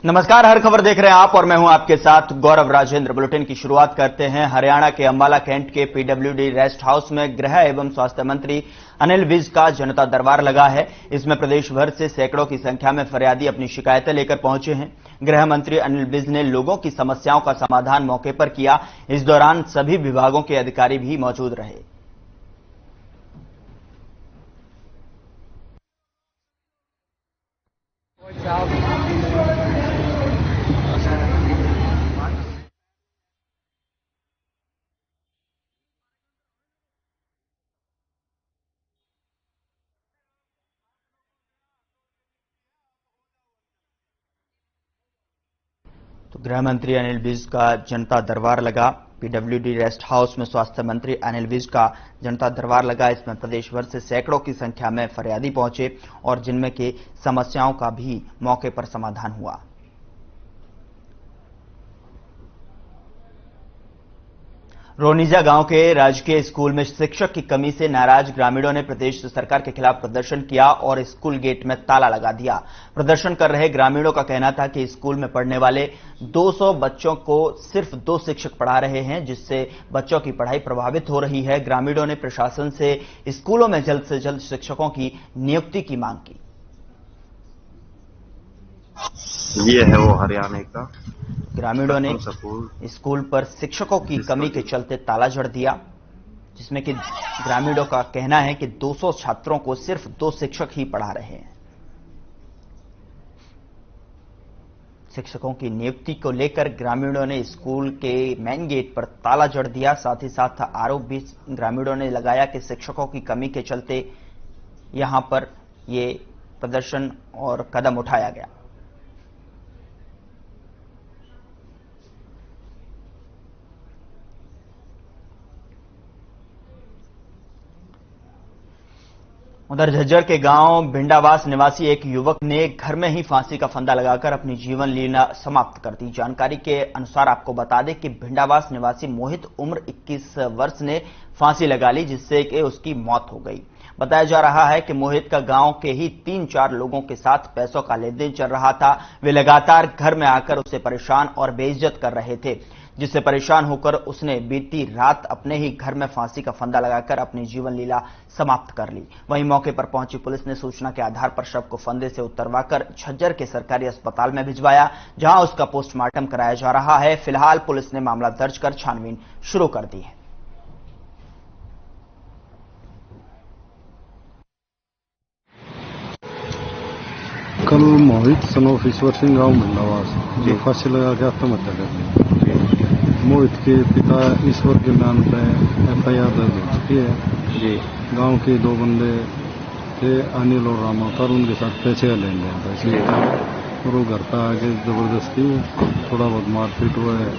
नमस्कार, हर खबर देख रहे हैं आप और मैं हूं आपके साथ गौरव राजेंद्र। बुलेटिन की शुरुआत करते हैं। हरियाणा के अंबाला कैंट के पीडब्ल्यूडी रेस्ट हाउस में गृह एवं स्वास्थ्य मंत्री अनिल विज का जनता दरबार लगा है। इसमें प्रदेश भर से सैकड़ों की संख्या में फरियादी अपनी शिकायतें लेकर पहुंचे हैं। गृह मंत्री अनिल विज ने लोगों की समस्याओं का समाधान मौके पर किया। इस दौरान सभी विभागों के अधिकारी भी मौजूद रहे। तो गृह मंत्री अनिल विज का जनता दरबार लगा। पीडब्ल्यूडी रेस्ट हाउस में स्वास्थ्य मंत्री अनिल विज का जनता दरबार लगा। इसमें प्रदेश भर से सैकड़ों की संख्या में फरियादी पहुंचे और जिनमें की समस्याओं का भी मौके पर समाधान हुआ। रोनिजा गांव के राजकीय स्कूल में शिक्षक की कमी से नाराज ग्रामीणों ने प्रदेश सरकार के खिलाफ प्रदर्शन किया और स्कूल गेट में ताला लगा दिया। प्रदर्शन कर रहे ग्रामीणों का कहना था कि स्कूल में पढ़ने वाले 200 बच्चों को सिर्फ 2 शिक्षक पढ़ा रहे हैं, जिससे बच्चों की पढ़ाई प्रभावित हो रही है। ग्रामीणों ने प्रशासन से स्कूलों में जल्द से जल्द शिक्षकों की नियुक्ति की मांग की। ये है वो हरियाणा का। ग्रामीणों ने स्कूल पर शिक्षकों की कमी के चलते ताला जड़ दिया, जिसमें कि ग्रामीणों का कहना है कि 200 छात्रों को सिर्फ 2 शिक्षक ही पढ़ा रहे हैं। शिक्षकों की नियुक्ति को लेकर ग्रामीणों ने स्कूल के मेन गेट पर ताला जड़ दिया। साथ ही साथ आरोप भी ग्रामीणों ने लगाया कि शिक्षकों की कमी के चलते यहां पर ये प्रदर्शन और कदम उठाया गया। उधर झज्जर के गांव भिंडावास निवासी एक युवक ने घर में ही फांसी का फंदा लगाकर अपनी जीवन लीला समाप्त कर दी। जानकारी के अनुसार आपको बता दें कि भिंडावास निवासी मोहित उम्र 21 वर्ष ने फांसी लगा ली, जिससे कि उसकी मौत हो गई। बताया जा रहा है कि मोहित का गांव के ही 3-4 लोगों के साथ पैसों का लेन देन चल रहा था। वे लगातार घर में आकर उसे परेशान और बेइज्जत कर रहे थे, जिससे परेशान होकर उसने बीती रात अपने ही घर में फांसी का फंदा लगाकर अपनी जीवन लीला समाप्त कर ली। वहीं मौके पर पहुंची पुलिस ने सूचना के आधार पर शव को फंदे से उतरवाकर झज्जर के सरकारी अस्पताल में भिजवाया, जहां उसका पोस्टमार्टम कराया जा रहा है। फिलहाल पुलिस ने मामला दर्ज कर छानबीन शुरू कर दी है। कल मोहित सनोफ ईश्वर सिंह गांव भिंडावास जो फांसी लगा के आत्महत्या कर ली। मोहित के पिता ईश्वर के नाम पर FIR दर्ज हो चुकी है जी। गांव के 2 बंदे थे, अनिल और रामावतार, उनके साथ पैसे का लेन देन था, इसलिए और वो घर पर आके जबरदस्ती थोड़ा बहुत मारपीट हुआ है,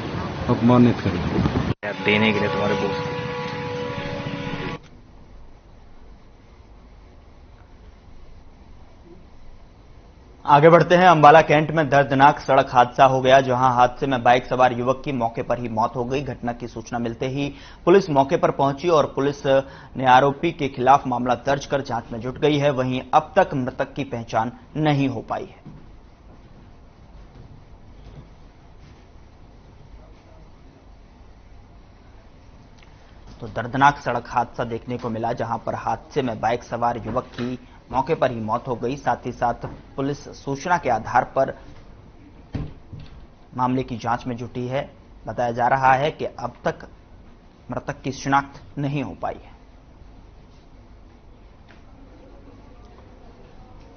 अपमानित कर देने के लिए तुम्हारे दोस्त। आगे बढ़ते हैं। अंबाला कैंट में दर्दनाक सड़क हादसा हो गया, जहां हादसे में बाइक सवार युवक की मौके पर ही मौत हो गई। घटना की सूचना मिलते ही पुलिस मौके पर पहुंची और पुलिस ने आरोपी के खिलाफ मामला दर्ज कर जांच में जुट गई है। वहीं अब तक मृतक की पहचान नहीं हो पाई है। तो दर्दनाक सड़क हादसा देखने को मिला, जहां पर हादसे में बाइक सवार युवक की मौके पर ही मौत हो गई। साथ ही साथ पुलिस सूचना के आधार पर मामले की जांच में जुटी है। बताया जा रहा है कि अब तक मृतक की शिनाख्त नहीं हो पाई है।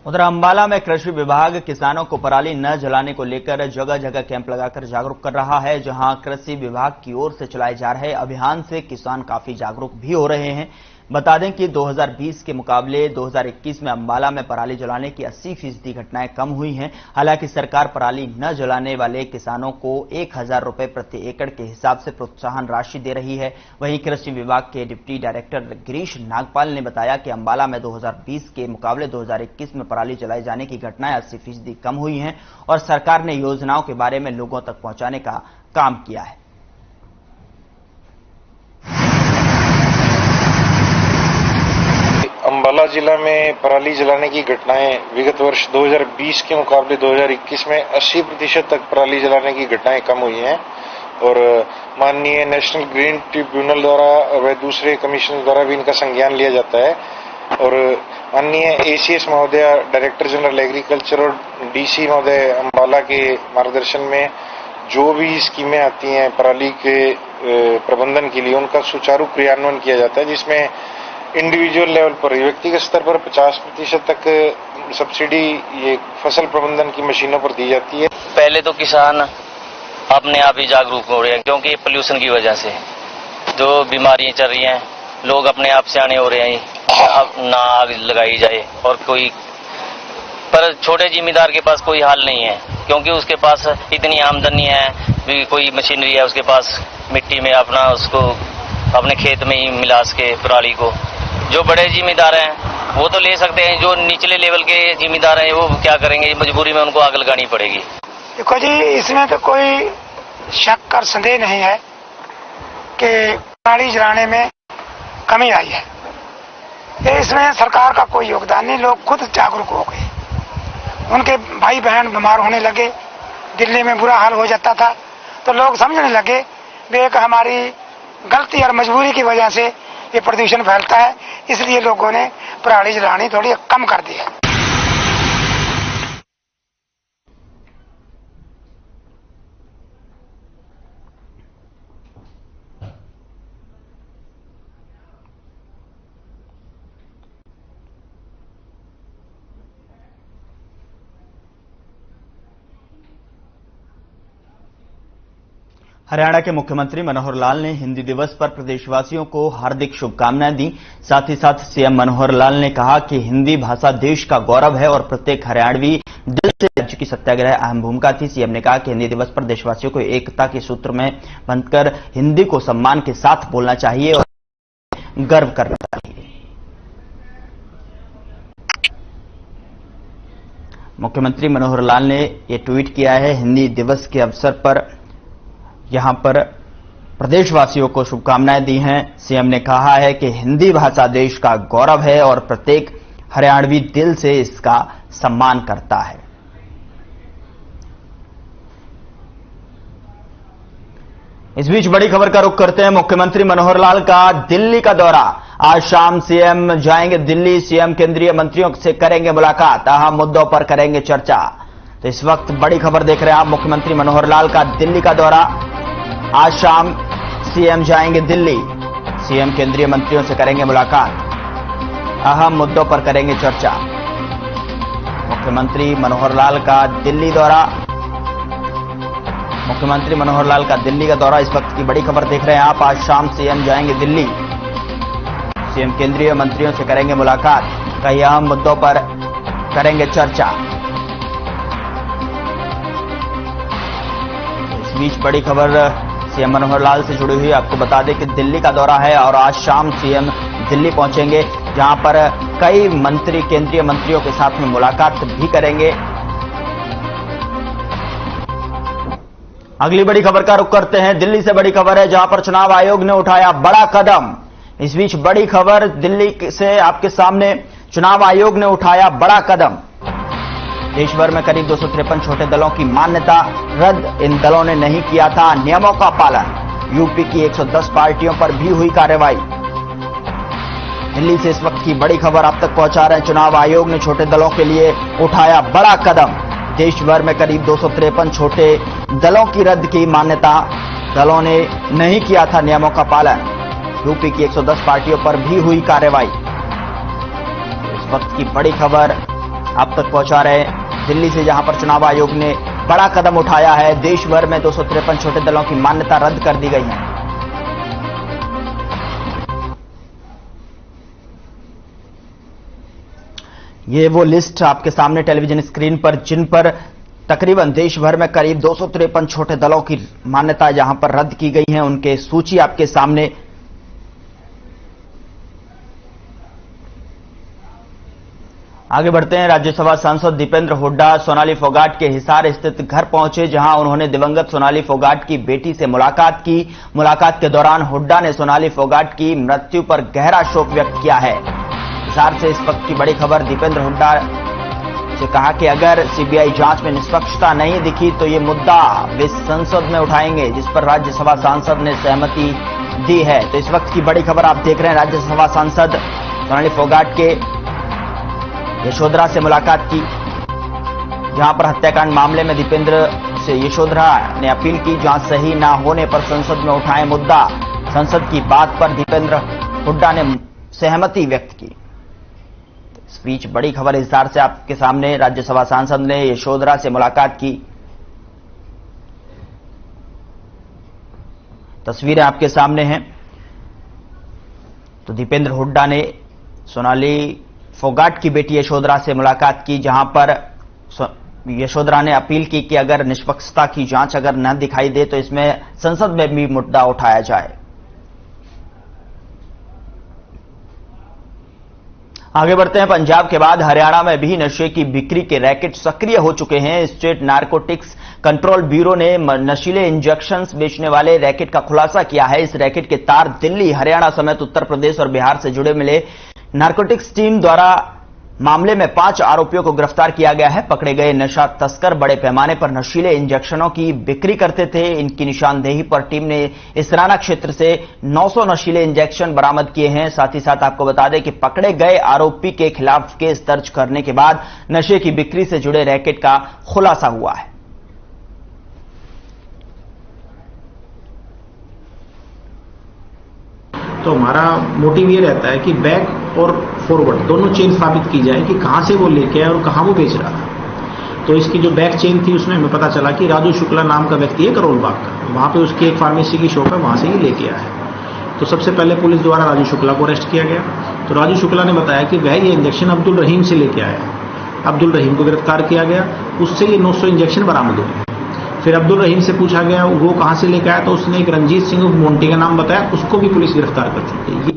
उधर अंबाला में कृषि विभाग किसानों को पराली न जलाने को लेकर जगह जगह कैंप लगाकर जागरूक कर रहा है। जहां कृषि विभाग की ओर से चलाए जा रहे अभियान से किसान काफी जागरूक भी हो रहे हैं। बता दें कि 2020 के मुकाबले 2021 में अंबाला में पराली जलाने की 80% घटनाएं कम हुई हैं। हालांकि सरकार पराली न जलाने वाले किसानों को 1000 रुपए प्रति एकड़ के हिसाब से प्रोत्साहन राशि दे रही है। वहीं कृषि विभाग के डिप्टी डायरेक्टर गिरीश नागपाल ने बताया कि अंबाला में 2020 के मुकाबले 2021 में पराली जलाए जाने की घटनाएं 80% कम हुई हैं और सरकार ने योजनाओं के बारे में लोगों तक पहुंचाने का काम किया है। अंबाला जिला में पराली जलाने की घटनाएं विगत वर्ष 2020 के मुकाबले 2021 में 80% तक पराली जलाने की घटनाएं कम हुई हैं और माननीय नेशनल ग्रीन ट्रिब्यूनल द्वारा व दूसरे कमीशन द्वारा भी इनका संज्ञान लिया जाता है और माननीय एसीएस महोदय डायरेक्टर जनरल एग्रीकल्चर और डीसी महोदय अंबाला के मार्गदर्शन में जो भी स्कीमें आती हैं पराली के प्रबंधन के लिए उनका सुचारू क्रियान्वयन किया जाता है, जिसमें इंडिविजुअल लेवल पर व्यक्तिगत स्तर पर 50% तक सब्सिडी ये फसल प्रबंधन की मशीनों पर दी जाती है। पहले तो किसान अपने आप ही जागरूक हो रहे हैं, क्योंकि पोल्यूशन की वजह से जो बीमारियां चल रही हैं, लोग अपने आप सियाने हो रहे हैं। अब ना आग लगाई जाए और कोई, पर छोटे जिम्मेदार के पास कोई हाल नहीं है, क्योंकि उसके पास इतनी आमदनी है, भी कोई मशीनरी है उसके पास, मिट्टी में अपना उसको अपने खेत में ही मिला सके पराली को। जो बड़े जिम्मेदार हैं वो तो ले सकते हैं, जो निचले लेवल के जिम्मेदार हैं वो क्या करेंगे, मजबूरी में उनको आग लगानी पड़ेगी। देखो जी, इसमें तो कोई शक और संदेह नहीं है कि पराली जलाने में कमी आई है। इसमें सरकार का कोई योगदान नहीं, लोग खुद जागरूक हो गए। उनके भाई बहन बीमार होने लगे, दिल्ली में बुरा हाल हो जाता था, तो लोग समझने लगे कि एक हमारी गलती और मजबूरी की वजह से ये प्रदूषण फैलता है, इसलिए लोगों ने पराली जलानी थोड़ी कम कर दी है। हरियाणा के मुख्यमंत्री मनोहर लाल ने हिंदी दिवस पर प्रदेशवासियों को हार्दिक शुभकामनाएं दी। साथ ही साथ सीएम मनोहर लाल ने कहा कि हिंदी भाषा देश का गौरव है और प्रत्येक हरियाणवी दिल से राज्य की सत्याग्रह अहम भूमिका थी। सीएम ने कहा कि हिंदी दिवस पर देशवासियों को एकता के सूत्र में बंधकर हिंदी को सम्मान के साथ बोलना चाहिए और गर्व करना चाहिए। मुख्यमंत्री मनोहर लाल ने यह ट्वीट किया है। हिंदी दिवस के अवसर पर यहां पर प्रदेशवासियों को शुभकामनाएं दी हैं। सीएम ने कहा है कि हिंदी भाषा देश का गौरव है और प्रत्येक हरियाणवी दिल से इसका सम्मान करता है। इस बीच बड़ी खबर का रुख करते हैं। मुख्यमंत्री मनोहर लाल का दिल्ली का दौरा। आज शाम सीएम जाएंगे दिल्ली। सीएम केंद्रीय मंत्रियों से करेंगे मुलाकात, अहम मुद्दों पर करेंगे चर्चा। तो इस वक्त बड़ी खबर देख रहे हैं आप। मुख्यमंत्री मनोहर लाल का दिल्ली का दौरा। आज शाम सीएम जाएंगे दिल्ली। सीएम केंद्रीय मंत्रियों से करेंगे मुलाकात, अहम मुद्दों पर करेंगे चर्चा। मुख्यमंत्री मनोहर लाल का दिल्ली दौरा। मुख्यमंत्री मनोहर लाल का दिल्ली का दौरा इस वक्त की बड़ी खबर देख रहे हैं आप। आज शाम सीएम जाएंगे दिल्ली। सीएम केंद्रीय मंत्रियों से करेंगे मुलाकात, कई अहम मुद्दों पर करेंगे चर्चा। इस बीच बड़ी खबर सीएम मनोहर लाल से जुड़ी हुई, आपको बता दें कि दिल्ली का दौरा है और आज शाम सीएम दिल्ली पहुंचेंगे, जहां पर कई मंत्री केंद्रीय मंत्रियों के साथ में मुलाकात भी करेंगे। अगली बड़ी खबर का रुख करते हैं। दिल्ली से बड़ी खबर है, जहां पर चुनाव आयोग ने उठाया बड़ा कदम। इस बीच बड़ी खबर दिल्ली से आपके सामने, चुनाव आयोग ने उठाया बड़ा कदम। देश भर में करीब 253 छोटे दलों की मान्यता रद्द। इन दलों ने नहीं किया था नियमों का पालन। यूपी की 110 पार्टियों पर भी हुई कार्रवाई। दिल्ली से इस वक्त की बड़ी खबर आप तक पहुंचा रहे हैं। चुनाव आयोग ने छोटे दलों के लिए उठाया बड़ा कदम। देश भर में करीब 253 छोटे दलों की रद्द की मान्यता। दलों ने नहीं किया था नियमों का पालन। यूपी की 110 पार्टियों पर भी हुई कार्रवाई। इस वक्त की बड़ी खबर आप तक पहुंचा रहे हैं दिल्ली से, जहां पर चुनाव आयोग ने बड़ा कदम उठाया है। देश भर में 253 छोटे दलों की मान्यता रद्द कर दी गई है। ये वो लिस्ट आपके सामने टेलीविजन स्क्रीन पर, जिन पर तकरीबन देश भर में करीब 253 छोटे दलों की मान्यता जहां पर रद्द की गई है, उनके सूची आपके सामने। आगे बढ़ते हैं। राज्यसभा सांसद दीपेंद्र हुड्डा सोनाली फोगाट के हिसार स्थित घर पहुंचे, जहां उन्होंने दिवंगत सोनाली फोगाट की बेटी से मुलाकात की। मुलाकात के दौरान हुड्डा ने सोनाली फोगाट की मृत्यु पर गहरा शोक व्यक्त किया है। हिसार से इस वक्त की बड़ी खबर। दीपेंद्र हुड्डा से कहा कि अगर सीबीआई जांच में निष्पक्षता नहीं दिखी तो ये मुद्दा वे संसद में उठाएंगे, जिस पर राज्यसभा सांसद ने सहमति दी है। तो इस वक्त की बड़ी खबर आप देख रहे हैं। राज्यसभा सांसद सोनाली फोगाट के यशोधरा से मुलाकात की, जहां पर हत्याकांड मामले में दीपेंद्र से यशोधरा ने अपील की, जहां सही ना होने पर संसद में उठाएं मुद्दा। संसद की बात पर दीपेंद्र हुड्डा ने सहमति व्यक्त की। इस बीच बड़ी खबर हिसार से आपके सामने। राज्यसभा सांसद ने यशोधरा से मुलाकात की, तस्वीरें आपके सामने हैं। तो दीपेंद्र हुड्डा ने सोनाली फोगाट की बेटी यशोधरा से मुलाकात की, जहां पर यशोधरा ने अपील की कि अगर निष्पक्षता की जांच अगर न दिखाई दे तो इसमें संसद में भी मुद्दा उठाया जाए। आगे बढ़ते हैं। पंजाब के बाद हरियाणा में भी नशे की बिक्री के रैकेट सक्रिय हो चुके हैं। स्टेट नारकोटिक्स कंट्रोल ब्यूरो ने नशीले इंजेक्शंस बेचने वाले रैकेट का खुलासा किया है। इस रैकेट के तार दिल्ली, हरियाणा समेत उत्तर प्रदेश और बिहार से जुड़े मिले। नारकोटिक्स टीम द्वारा मामले में 5 आरोपियों को गिरफ्तार किया गया है। पकड़े गए नशा तस्कर बड़े पैमाने पर नशीले इंजेक्शनों की बिक्री करते थे। इनकी निशानदेही पर टीम ने इसराना क्षेत्र से 900 नशीले इंजेक्शन बरामद किए हैं। साथ ही साथ आपको बता दें कि पकड़े गए आरोपी के खिलाफ केस दर्ज करने के बाद नशे की बिक्री से जुड़े रैकेट का खुलासा हुआ है। तो हमारा मोटिव ये रहता है कि बैक और फॉरवर्ड दोनों चेन स्थापित की जाए कि कहां से वो लेके आया और कहां वो बेच रहा था। तो इसकी जो बैक चेन थी उसमें हमें पता चला कि राजू शुक्ला नाम का व्यक्ति है करोल बाग का, वहां पे उसकी एक फार्मेसी की शॉप है, वहां से ही लेके आया है। तो सबसे पहले पुलिस द्वारा राजू शुक्ला को अरेस्ट किया गया। तो राजू शुक्ला ने बताया कि वह ये इंजेक्शन अब्दुल रहीम से लेके आया है। अब्दुल रहीम को गिरफ्तार किया गया, उससे ये 900 इंजेक्शन बरामद हुए। फिर अब्दुल रहीम से पूछा गया वो कहां से लेकर आया, तो उसने एक रंजीत सिंह मोंटी का नाम बताया, उसको भी पुलिस गिरफ्तार कर चुकी है।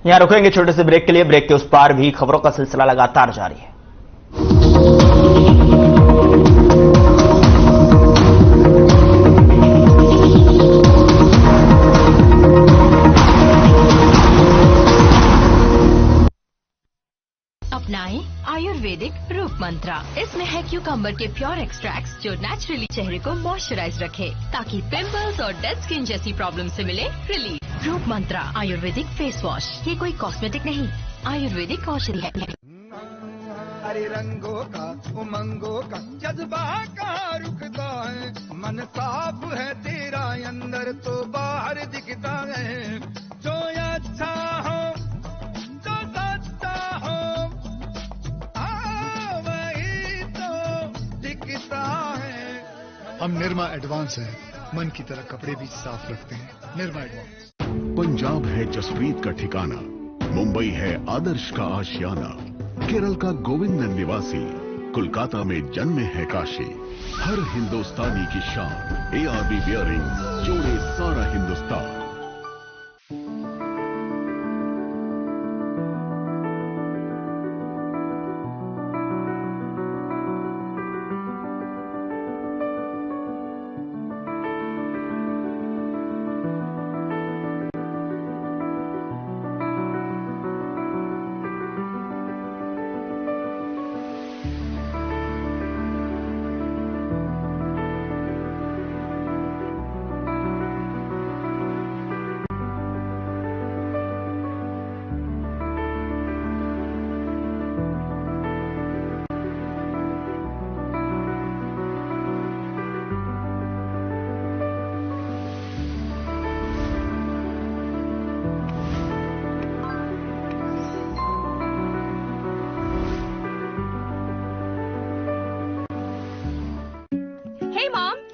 यहां रुकेंगे छोटे से ब्रेक के लिए। ब्रेक के उस पार भी खबरों का सिलसिला लगातार जारी है। अपनाएं आयुर्वेदिक रूप मंत्रा। इसमें है क्यूकम्बर के प्योर एक्सट्रैक्ट्स जो नेचुरली चेहरे को मॉइस्चराइज रखे ताकि पिंपल्स और डेड स्किन जैसी प्रॉब्लम से मिले रिलीफ। रूप मंत्रा आयुर्वेदिक फेस वॉश, ये कोई कॉस्मेटिक नहीं, आयुर्वेदिक औषधि है। हरे रंगों का उमंगों का जज्बा का रुकता है, मन साफ है तेरा अंदर तो बाहर दिखता है। जो अच्छा हो जो सच्चा हो वही तो दिखता है। हम निर्मा एडवांस हैं, मन की तरह कपड़े भी साफ रखते हैं। निर्मा एडवांस। पंजाब है जसप्रीत का ठिकाना, मुंबई है आदर्श का आशियाना, केरल का गोविंद निवासी, कोलकाता में जन्मे है काशी। हर हिंदुस्तानी की शान ARB बियरिंग्स जोड़े सारा Hindustan.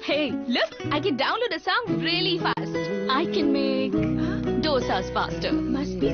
Hey, look, I can download a song really fast. I can make dosas faster. Must be.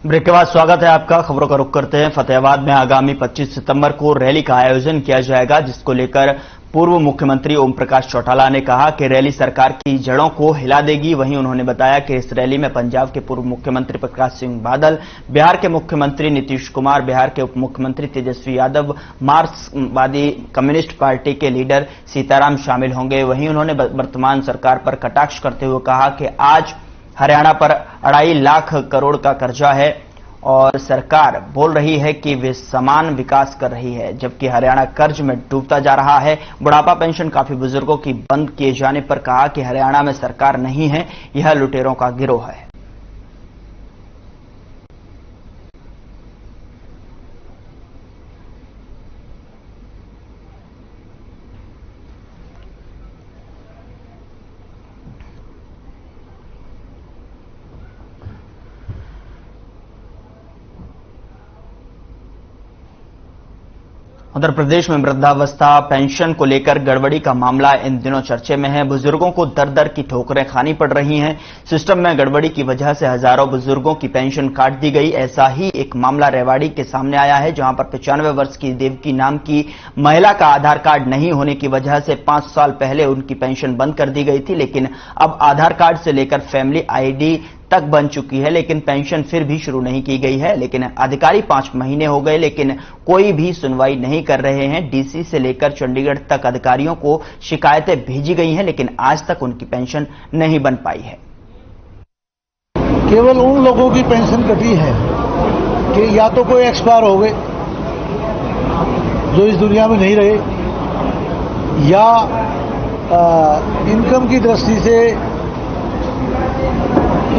Break के बाद स्वागत है आपका। खबरों का रुख करते हैं। फतेहाबाद में आगामी 25 सितंबर को रैली का आयोजन किया जाएगा, जिसको लेकर पूर्व मुख्यमंत्री ओम प्रकाश चौटाला ने कहा कि रैली सरकार की जड़ों को हिला देगी। वहीं उन्होंने बताया कि इस रैली में पंजाब के पूर्व मुख्यमंत्री प्रकाश सिंह बादल, बिहार के मुख्यमंत्री नीतीश कुमार, बिहार के उप मुख्यमंत्री तेजस्वी यादव, मार्क्सवादी कम्युनिस्ट पार्टी के लीडर सीताराम शामिल होंगे। वहीं उन्होंने वर्तमान सरकार पर कटाक्ष करते हुए कहा कि आज हरियाणा पर 2.5 लाख करोड़ का कर्जा है और सरकार बोल रही है कि वे समान विकास कर रही है, जबकि हरियाणा कर्ज में डूबता जा रहा है। बुढ़ापा पेंशन काफी बुजुर्गों की बंद किए जाने पर कहा कि हरियाणा में सरकार नहीं है, यह लुटेरों का गिरोह है। उत्तर प्रदेश में वृद्धावस्था पेंशन को लेकर गड़बड़ी का मामला इन दिनों चर्चे में है। बुजुर्गों को दर दर की ठोकरें खानी पड़ रही हैं। सिस्टम में गड़बड़ी की वजह से हजारों बुजुर्गों की पेंशन काट दी गई। ऐसा ही एक मामला रेवाड़ी के सामने आया है, जहां पर 95 वर्ष की देवकी नाम की महिला का आधार कार्ड नहीं होने की वजह से 5 साल पहले उनकी पेंशन बंद कर दी गई थी, लेकिन अब आधार कार्ड से लेकर फैमिली आईडी तक बन चुकी है, लेकिन पेंशन फिर भी शुरू नहीं की गई है। लेकिन अधिकारी 5 महीने हो गए, लेकिन कोई भी सुनवाई नहीं कर रहे हैं। डीसी से लेकर चंडीगढ़ तक अधिकारियों को शिकायतें भेजी गई हैं, लेकिन आज तक उनकी पेंशन नहीं बन पाई है। केवल उन लोगों की पेंशन कटी है कि या तो कोई एक्सपायर हो गए जो इस दुनिया में नहीं रहे, या इनकम की दृष्टि से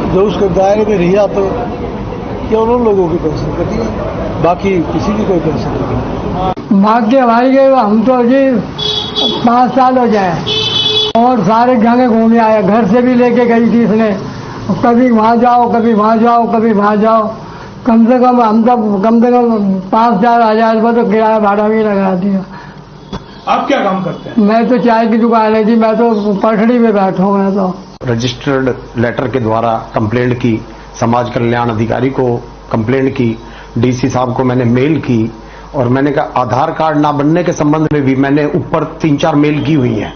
जो उसके दायरे में नहीं आते, केवल उन लोगों की पेंशन कटी है, बाकी किसी की कोई पेंशन नहीं। भाग्य हमारी गए, हम तो जी 5 साल हो जाए और सारे जगह घूमे आए। घर से भी लेके गई थी इसने, कभी वहाँ जाओ, कभी वहाँ जाओ, कभी वहाँ जाओ। कम से कम हम तक कम से कम 5-4 हजार रुपये तो किराया भाड़ा भी लगा दिया। आप क्या काम करते हैं? मैं तो चाय की दुकान है जी, मैं तो पटड़ी में बैठा हूँ। मैं तो रजिस्टर्ड लेटर के द्वारा कंप्लेंट की, समाज कल्याण अधिकारी को कंप्लेंट की, डीसी साहब को मैंने मेल की, और मैंने कहा आधार कार्ड ना बनने के संबंध में भी मैंने ऊपर 3-4 मेल की हुई है।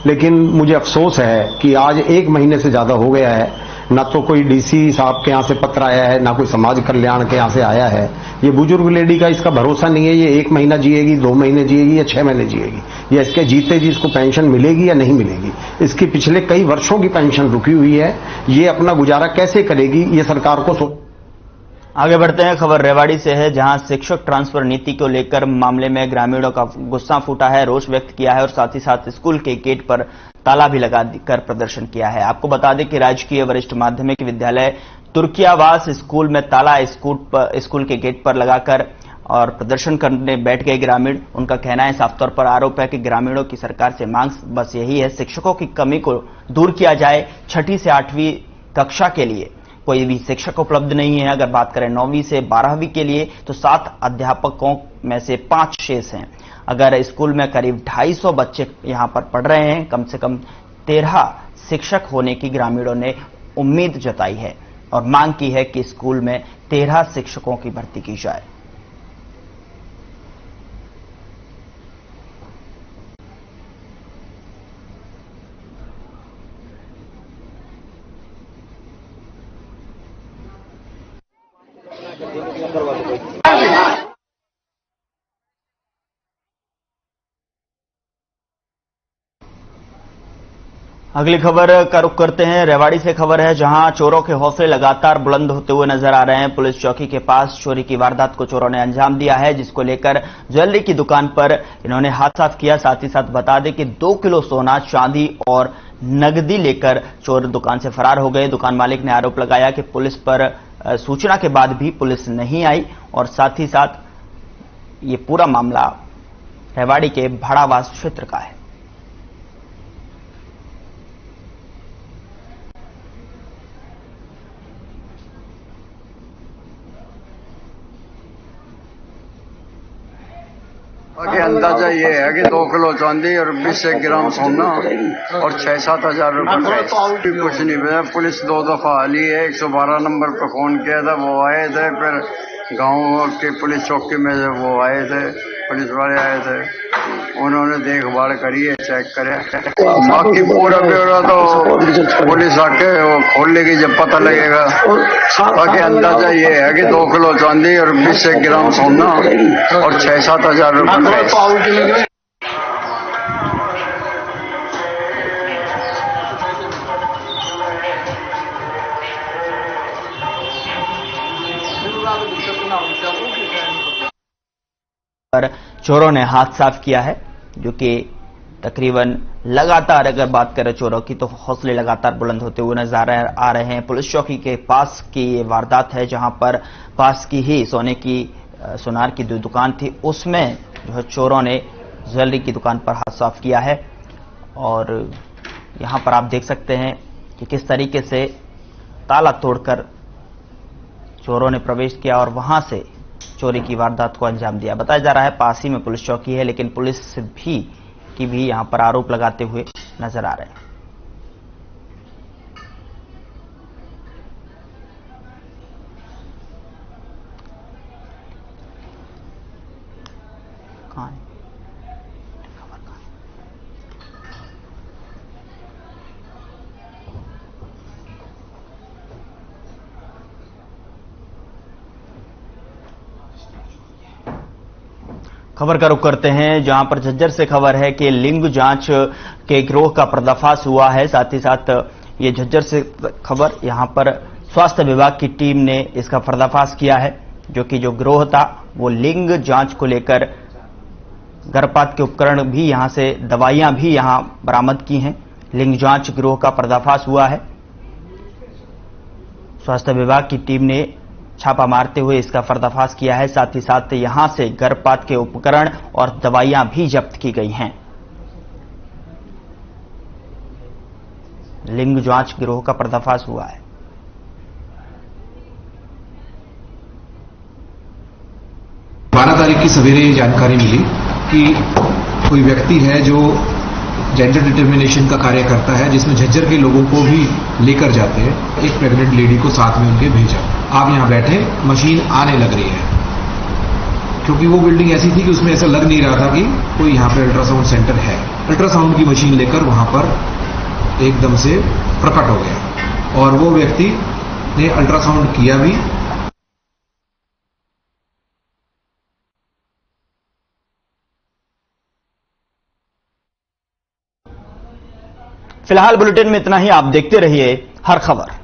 लेकिन मुझे अफसोस है कि आज 1 महीने से ज्यादा हो गया है, ना तो कोई डीसी साहब के यहाँ से पत्र आया है, ना कोई समाज कल्याण के यहाँ से आया है। ये बुजुर्ग लेडी का इसका भरोसा नहीं है, ये 1 महीना जिएगी, 2 महीने जिएगी या 6 महीने जिएगी, या इसके जीते जी इसको पेंशन मिलेगी या नहीं मिलेगी। इसकी पिछले कई वर्षों की पेंशन रुकी हुई है, ये अपना गुजारा कैसे करेगी, ये सरकार को आगे बढ़ते हैं। खबर रेवाड़ी से है, जहां शिक्षक ट्रांसफर नीति को लेकर मामले में ग्रामीणों का गुस्सा फूटा है, रोष व्यक्त किया है और साथ ही साथ स्कूल के गेट पर ताला भी लगाकर प्रदर्शन किया है। आपको बता दें कि राजकीय वरिष्ठ माध्यमिक विद्यालय तुर्कियावास स्कूल में ताला स्कूल के गेट पर लगाकर और प्रदर्शन करने बैठ गए ग्रामीण। उनका कहना है, साफ तौर पर आरोप है कि ग्रामीणों की सरकार से मांग बस यही है, शिक्षकों की कमी को दूर किया जाए। 6ठी से 8वीं कक्षा के लिए कोई भी शिक्षक उपलब्ध नहीं है। अगर बात करें 9वीं से 12वीं के लिए तो 7 अध्यापकों में से 5 शेष हैं। अगर स्कूल में करीब 250 बच्चे यहां पर पढ़ रहे हैं, कम से कम 13 शिक्षक होने की ग्रामीणों ने उम्मीद जताई है और मांग की है कि स्कूल में 13 शिक्षकों की भर्ती की जाए। अगली खबर का रुख करते हैं। रेवाड़ी से खबर है, जहां चोरों के हौसले लगातार बुलंद होते हुए नजर आ रहे हैं। पुलिस चौकी के पास चोरी की वारदात को चोरों ने अंजाम दिया है, जिसको लेकर ज्वेलरी की दुकान पर इन्होंने हाथ साफ किया। साथ ही साथ बता दें कि 2 किलो सोना, चांदी और नकदी लेकर चोर दुकान से फरार हो गए। दुकान मालिक ने आरोप लगाया कि पुलिस पर सूचना के बाद भी पुलिस नहीं आई और साथ ही साथ ये पूरा मामला रेवाड़ी के भाड़ावास क्षेत्र का है। बाकी अंदाजा ये है कि 2 किलो चांदी और 20 ग्राम सोना और 6-7 हजार रुपए कुछ नहीं पता। पुलिस 2 दफा आली है, 112 नंबर पर फोन किया था, वो आए थे। फिर गांव के पुलिस चौकी में वो आए थे, पुलिस वाले आए थे, उन्होंने देखभाल करी है, चेक करे। बाकी पूरा ब्यौरा तो पुलिस आके वो खोल लेगी जब पता लगेगा। बाकी अंदाजा ये है कि 2 किलो चांदी और 20 ग्राम सोना और 6-7 हजार रुपए। पर चोरों ने हाथ साफ किया है, जो कि तकरीबन लगातार अगर बात करें चोरों की तो हौसले लगातार बुलंद होते हुए नजर आ रहे हैं। पुलिस चौकी के पास की ये वारदात है, जहां पर पास की ही सोनार की जो दुकान थी उसमें जो है चोरों ने ज्वेलरी की दुकान पर हाथ साफ किया है। और यहां पर आप देख सकते हैं कि किस तरीके से ताला तोड़कर चोरों ने प्रवेश किया और वहां से चोरी की वारदात को अंजाम दिया। बताया जा रहा है पास ही में पुलिस चौकी है, लेकिन पुलिस की भी यहां पर आरोप लगाते हुए नजर आ रहे हैं। खबर का रुख करते हैं, जहां पर झज्जर से खबर है कि लिंग जांच के गिरोह का पर्दाफाश हुआ है। साथ ही साथ ये झज्जर से खबर, यहां पर स्वास्थ्य विभाग की टीम ने इसका पर्दाफाश किया है, जो कि जो गिरोह था वो लिंग जांच को लेकर गर्भपात के उपकरण भी यहां से, दवाइयां भी यहां बरामद की हैं। लिंग जांच गिरोह का पर्दाफाश हुआ है। स्वास्थ्य विभाग की टीम ने छापा मारते हुए इसका पर्दाफाश किया है। साथ ही साथ यहां से गर्भपात के उपकरण और दवाइयां भी जब्त की गई हैं। लिंग जांच गिरोह का पर्दाफाश हुआ है। 12 तारीख की सवेरे ये जानकारी मिली कि कोई व्यक्ति है जो जेंडर डिटर्मिनेशन का कार्य करता है, जिसमें झज्जर के लोगों को भी लेकर जाते हैं। एक प्रेग्नेंट लेडी को साथ में उनके भेजा। आप यहां बैठे, मशीन आने लग रही है, क्योंकि वो बिल्डिंग ऐसी थी कि उसमें ऐसा लग नहीं रहा था कि कोई यहां पर अल्ट्रासाउंड सेंटर है। अल्ट्रासाउंड की मशीन लेकर वहां पर एकदम से प्रकट हो गया और वो व्यक्ति ने अल्ट्रासाउंड किया भी। फिलहाल बुलेटिन में इतना ही। आप देखते रहिए हर खबर।